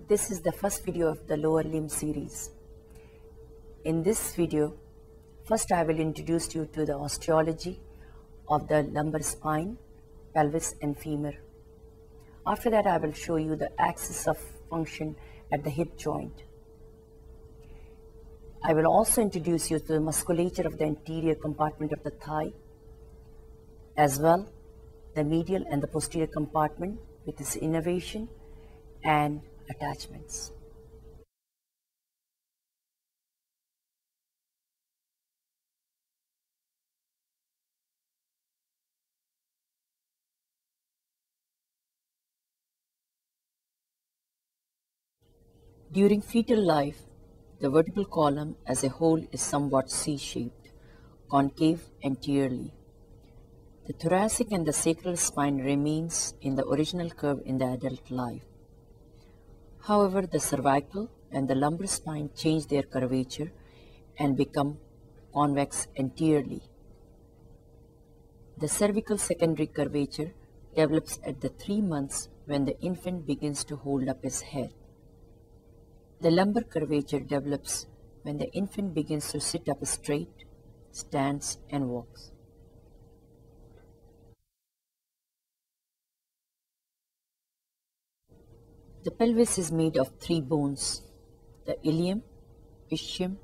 This is the first video of the lower limb series. In this video, first I will introduce you to the osteology of the lumbar spine, pelvis and femur. After that, I will show you the axis of function at the hip joint. I will also introduce you to the musculature of the anterior compartment of the thigh, as well the medial and the posterior compartment with its innervation and attachments. During fetal life, the vertebral column as a whole is somewhat C-shaped, concave anteriorly. The thoracic and the sacral spine remains in the original curve in the adult life. However, the cervical and the lumbar spine change their curvature and become convex anteriorly. The cervical secondary curvature develops at the 3 months when the infant begins to hold up his head. The lumbar curvature develops when the infant begins to sit up straight, stands, and walks. The pelvis is made of 3 bones, the ilium, ischium,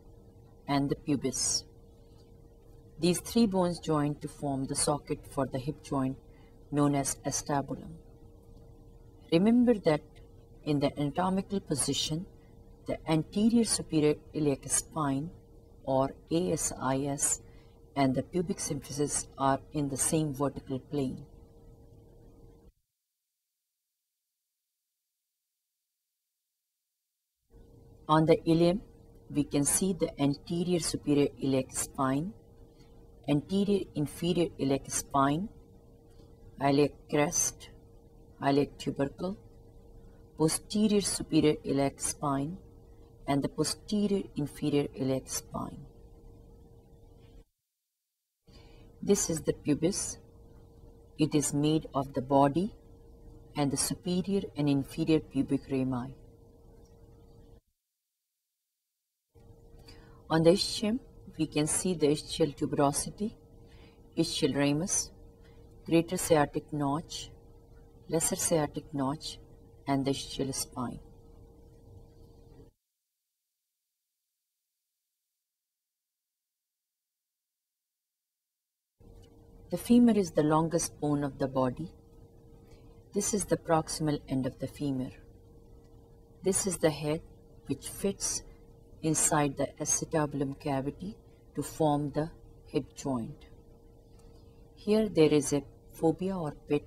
and the pubis. These 3 bones join to form the socket for the hip joint known as acetabulum. Remember that in the anatomical position, the anterior superior iliac spine, or ASIS, and the pubic symphysis are in the same vertical plane. On the ilium, we can see the anterior superior iliac spine, anterior inferior iliac spine, iliac crest, iliac tubercle, posterior superior iliac spine, and the posterior inferior iliac spine. This is the pubis. It is made of the body and the superior and inferior pubic rami. On the ischium, we can see the ischial tuberosity, ischial ramus, greater sciatic notch, lesser sciatic notch, and the ischial spine. The femur is the longest bone of the body. This is the proximal end of the femur. This is the head which fits inside the acetabulum cavity to form the hip joint. Here there is a fovea or pit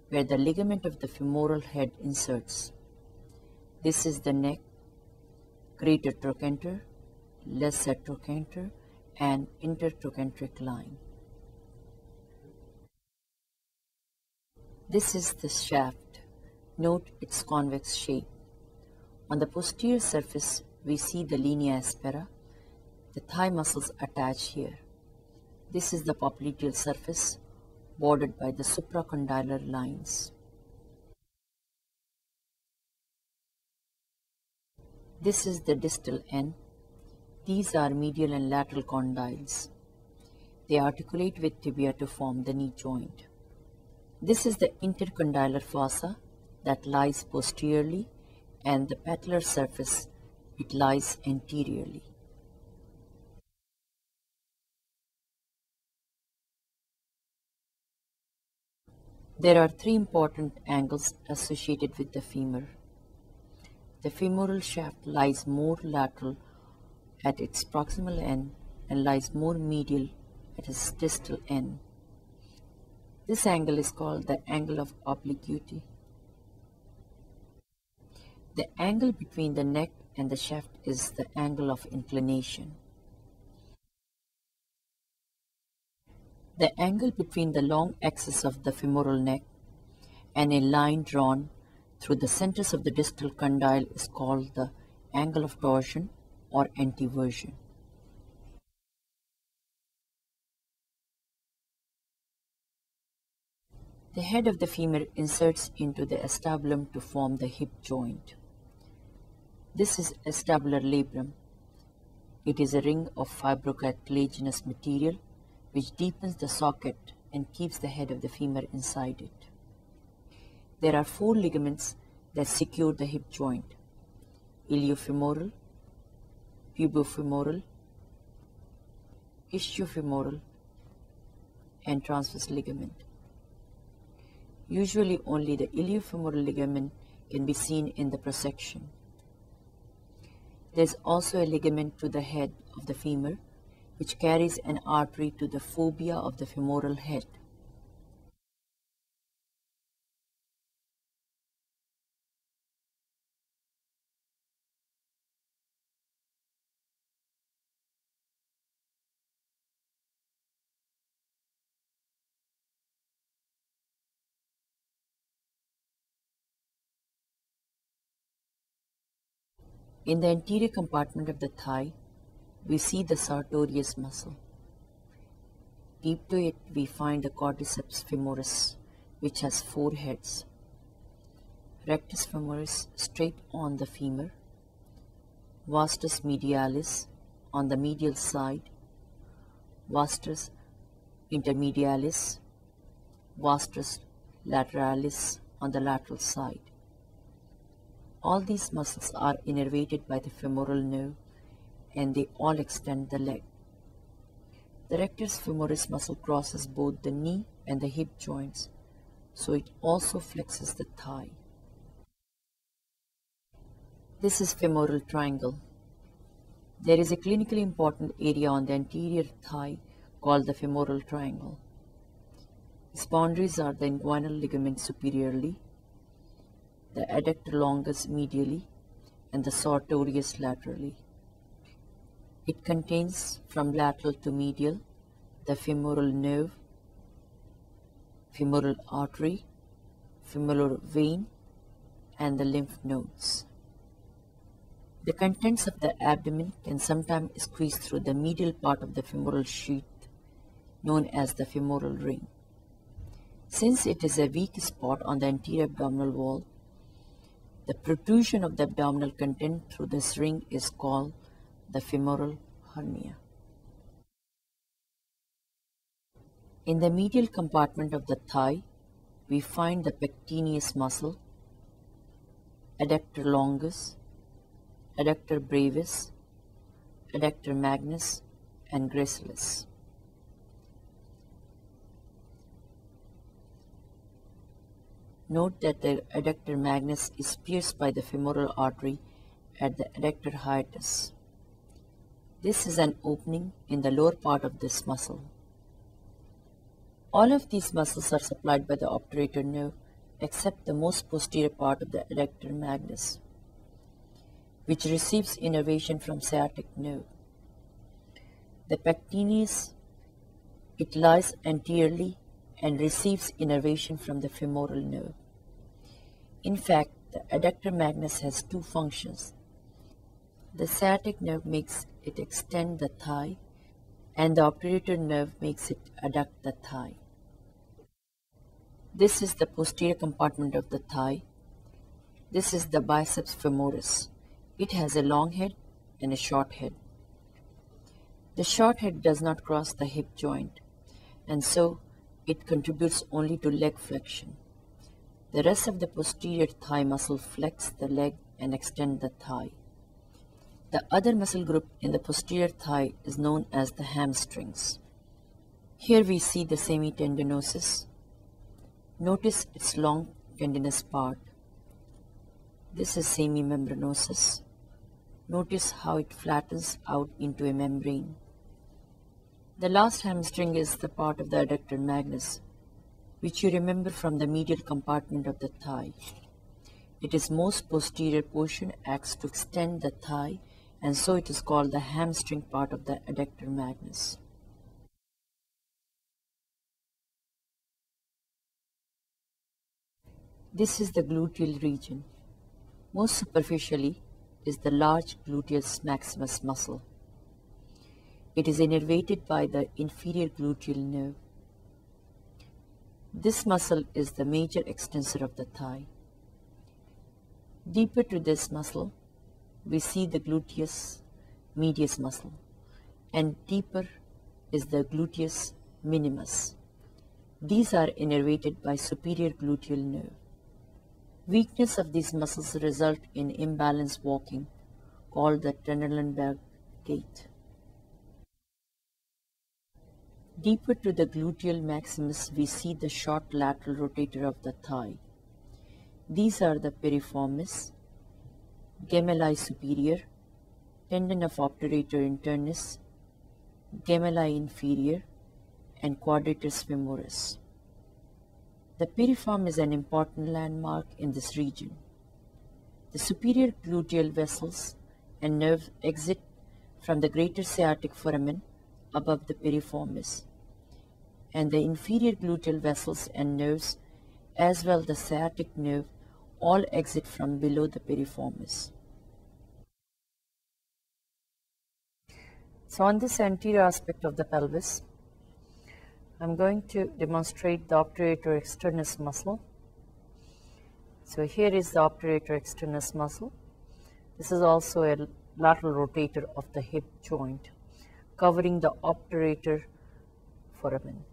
where the ligament of the femoral head inserts. This is the neck, greater trochanter, lesser trochanter, and intertrochanteric line. This is the shaft. Note its convex shape. On the posterior surface, we see the linea aspera. The thigh muscles attach here. This is the popliteal surface, bordered by the supracondylar lines. This is the distal end. These are medial and lateral condyles. They articulate with tibia to form the knee joint. This is the intercondylar fossa that lies posteriorly, and the patellar surface, it lies anteriorly. There are 3 important angles associated with the femur. The femoral shaft lies more lateral at its proximal end and lies more medial at its distal end. This angle is called the angle of obliquity. The angle between the neck and the shaft is the angle of inclination. The angle between the long axis of the femoral neck and a line drawn through the centers of the distal condyle is called the angle of torsion or anteversion. The head of the femur inserts into the acetabulum to form the hip joint. This is acetabular labrum. It is a ring of fibrocartilaginous material which deepens the socket and keeps the head of the femur inside it. There are 4 ligaments that secure the hip joint: iliofemoral, pubofemoral, ischiofemoral, and transverse ligament. Usually only the iliofemoral ligament can be seen in the prosection. There is also a ligament to the head of the femur which carries an artery to the fovea of the femoral head. In the anterior compartment of the thigh, we see the sartorius muscle. Deep to it, we find the Quadriceps Femoris, which has 4 heads: Rectus Femoris straight on the femur, Vastus Medialis on the medial side, Vastus Intermedialis, Vastus Lateralis on the lateral side. All these muscles are innervated by the femoral nerve, and they all extend the leg. The rectus femoris muscle crosses both the knee and the hip joints, so it also flexes the thigh. This is femoral triangle. There is a clinically important area on the anterior thigh called the femoral triangle. Its boundaries are the inguinal ligament superiorly, the adductor longus medially, and the sartorius laterally. It contains, from lateral to medial, the femoral nerve, femoral artery, femoral vein, and the lymph nodes. The contents of the abdomen can sometimes squeeze through the medial part of the femoral sheath, known as the femoral ring. Since it is a weak spot on the anterior abdominal wall, the protrusion of the abdominal content through this ring is called the femoral hernia. In the medial compartment of the thigh, we find the pectineus muscle, Adductor Longus, Adductor Brevis, Adductor Magnus, and Gracilis. Note that the Adductor Magnus is pierced by the femoral artery at the adductor hiatus. This is an opening in the lower part of this muscle. All of these muscles are supplied by the obturator nerve except the most posterior part of the Adductor Magnus, which receives innervation from sciatic nerve. The pectineus, it lies anteriorly and receives innervation from the femoral nerve. In fact, the Adductor Magnus has 2 functions. The sciatic nerve makes it extend the thigh, and the obturator nerve makes it adduct the thigh. This is the posterior compartment of the thigh. This is the Biceps Femoris. It has a long head and a short head. The short head does not cross the hip joint, and so it contributes only to leg flexion. The rest of the posterior thigh muscle flex the leg and extend the thigh. The other muscle group in the posterior thigh is known as the hamstrings. Here we see the semitendinosus. Notice its long tendinous part. This is semimembranosus. Notice how it flattens out into a membrane. The last hamstring is the part of the Adductor Magnus, which you remember from the medial compartment of the thigh. Its most posterior portion acts to extend the thigh, and so it is called the hamstring part of the Adductor Magnus. This is the gluteal region. Most superficially is the large Gluteus Maximus muscle. It is innervated by the inferior gluteal nerve. This muscle is the major extensor of the thigh. Deeper to this muscle, we see the gluteus medius muscle, and deeper is the gluteus minimus. These are innervated by superior gluteal nerve. Weakness of these muscles result in imbalanced walking, called the Trendelenburg gait. Deeper to the gluteal maximus, we see the short lateral rotator of the thigh. These are the piriformis, gemelli superior, tendon of obturator internus, gemelli inferior, and quadratus femoris. The piriform is an important landmark in this region. The superior gluteal vessels and nerve exit from the greater sciatic foramen above the piriformis, and the inferior gluteal vessels and nerves, as well the sciatic nerve, all exit from below the piriformis. So on this anterior aspect of the pelvis, I'm going to demonstrate the obturator externus muscle. So here is the obturator externus muscle. This is also a lateral rotator of the hip joint, covering the obturator foramen.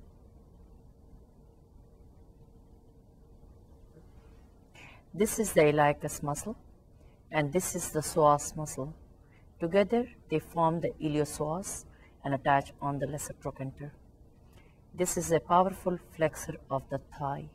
This is the iliacus muscle, and this is the psoas muscle. Together, they form the iliopsoas and attach on the lesser trochanter. This is a powerful flexor of the thigh.